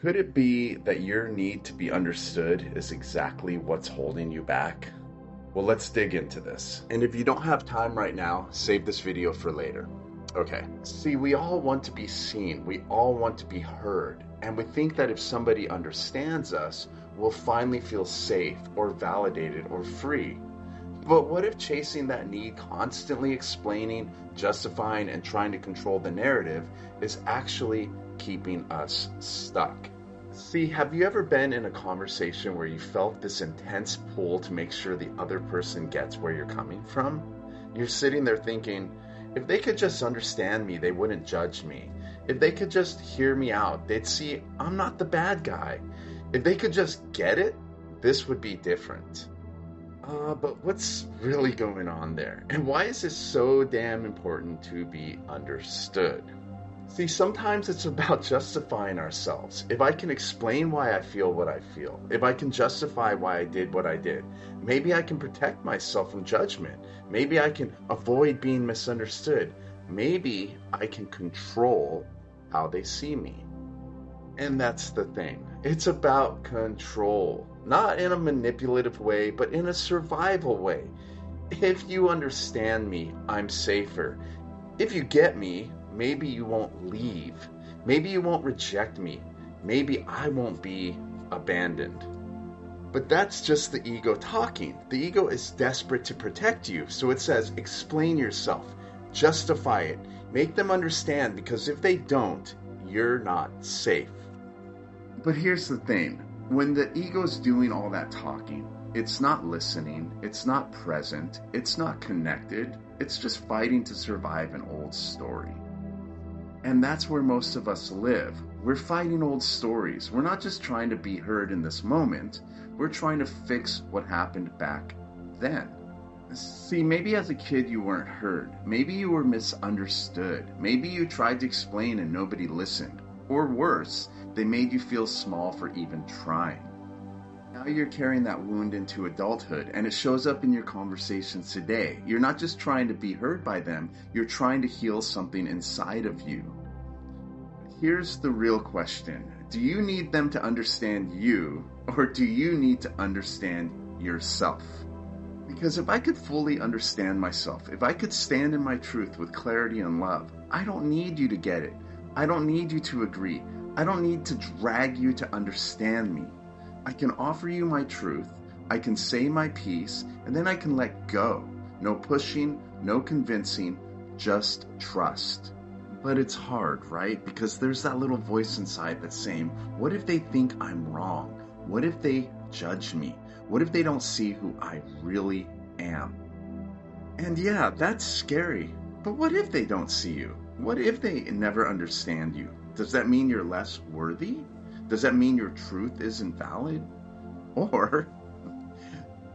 Could it be that your need to be understood is exactly what's holding you back? Well, let's dig into this. And if you don't have time right now, save this video for later. Okay, see, we all want to be seen, we all want to be heard, and we think that if somebody understands us, we'll finally feel safe or validated or free. But what if chasing that need, constantly explaining, justifying, and trying to control the narrative is actually keeping us stuck? See, have you ever been in a conversation where you felt this intense pull to make sure the other person gets where you're coming from? You're sitting there thinking, if they could just understand me, they wouldn't judge me. If they could just hear me out, they'd see I'm not the bad guy. If they could just get it, this would be different. But what's really going on there? And why is this so damn important to be understood? See, sometimes it's about justifying ourselves. If I can explain why I feel what I feel, if I can justify why I did what I did, maybe I can protect myself from judgment. Maybe I can avoid being misunderstood. Maybe I can control how they see me. And that's the thing. It's about control. Not in a manipulative way, but in a survival way. If you understand me, I'm safer. If you get me, maybe you won't leave. Maybe you won't reject me. Maybe I won't be abandoned. But that's just the ego talking. The ego is desperate to protect you. So it says, explain yourself, justify it, make them understand, because if they don't, you're not safe. But here's the thing. When the ego's doing all that talking, it's not listening, it's not present, it's not connected, it's just fighting to survive an old story. And that's where most of us live. We're fighting old stories. We're not just trying to be heard in this moment, we're trying to fix what happened back then. See, maybe as a kid you weren't heard. Maybe you were misunderstood. Maybe you tried to explain and nobody listened. Or worse, they made you feel small for even trying. Now you're carrying that wound into adulthood, and it shows up in your conversations today. You're not just trying to be heard by them, you're trying to heal something inside of you. Here's the real question. Do you need them to understand you, or do you need to understand yourself? Because if I could fully understand myself, if I could stand in my truth with clarity and love, I don't need you to get it. I don't need you to agree. I don't need to drag you to understand me. I can offer you my truth, I can say my piece, and then I can let go. No pushing, no convincing, just trust. But it's hard, right? Because there's that little voice inside that's saying, what if they think I'm wrong? What if they judge me? What if they don't see who I really am? And yeah, that's scary. But what if they don't see you? What if they never understand you? Does that mean you're less worthy? Does that mean your truth isn't valid? Or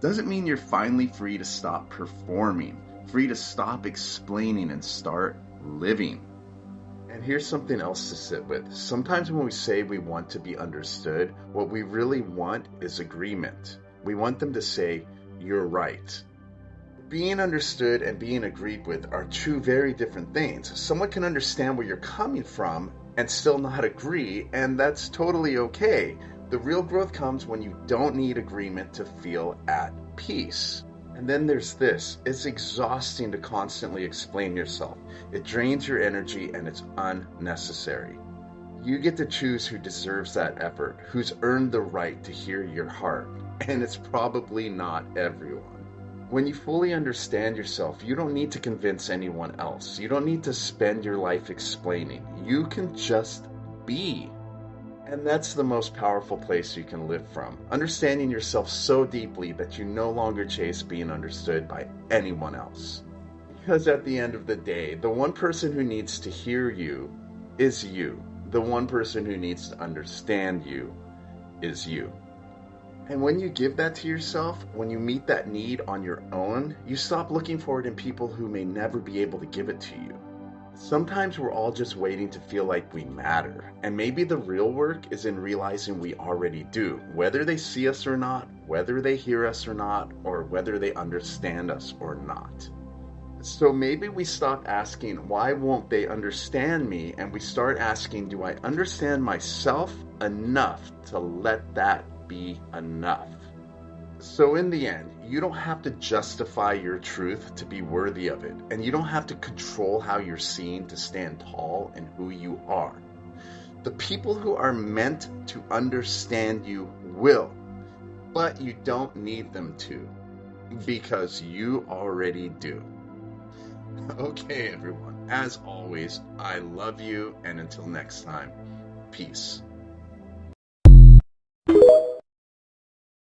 does it mean you're finally free to stop performing, free to stop explaining and start living? And here's something else to sit with. Sometimes when we say we want to be understood, what we really want is agreement. We want them to say, you're right. Being understood and being agreed with are two very different things. Someone can understand where you're coming from and still not agree, and that's totally okay. The real growth comes when you don't need agreement to feel at peace. And then there's this. It's exhausting to constantly explain yourself. It drains your energy and it's unnecessary. You get to choose who deserves that effort, who's earned the right to hear your heart, and it's probably not everyone. When you fully understand yourself, you don't need to convince anyone else. You don't need to spend your life explaining. You can just be. And that's the most powerful place you can live from. Understanding yourself so deeply that you no longer chase being understood by anyone else. Because at the end of the day, the one person who needs to hear you is you. The one person who needs to understand you is you. And when you give that to yourself, when you meet that need on your own, you stop looking for it in people who may never be able to give it to you. Sometimes we're all just waiting to feel like we matter, and maybe the real work is in realizing we already do, whether they see us or not, whether they hear us or not, or whether they understand us or not. So maybe we stop asking, why won't they understand me? And we start asking, do I understand myself enough to let that be enough? So in the end, you don't have to justify your truth to be worthy of it. And you don't have to control how you're seen to stand tall in who you are. The people who are meant to understand you will, but you don't need them to, because you already do. Okay, everyone. As always, I love you, and until next time, peace.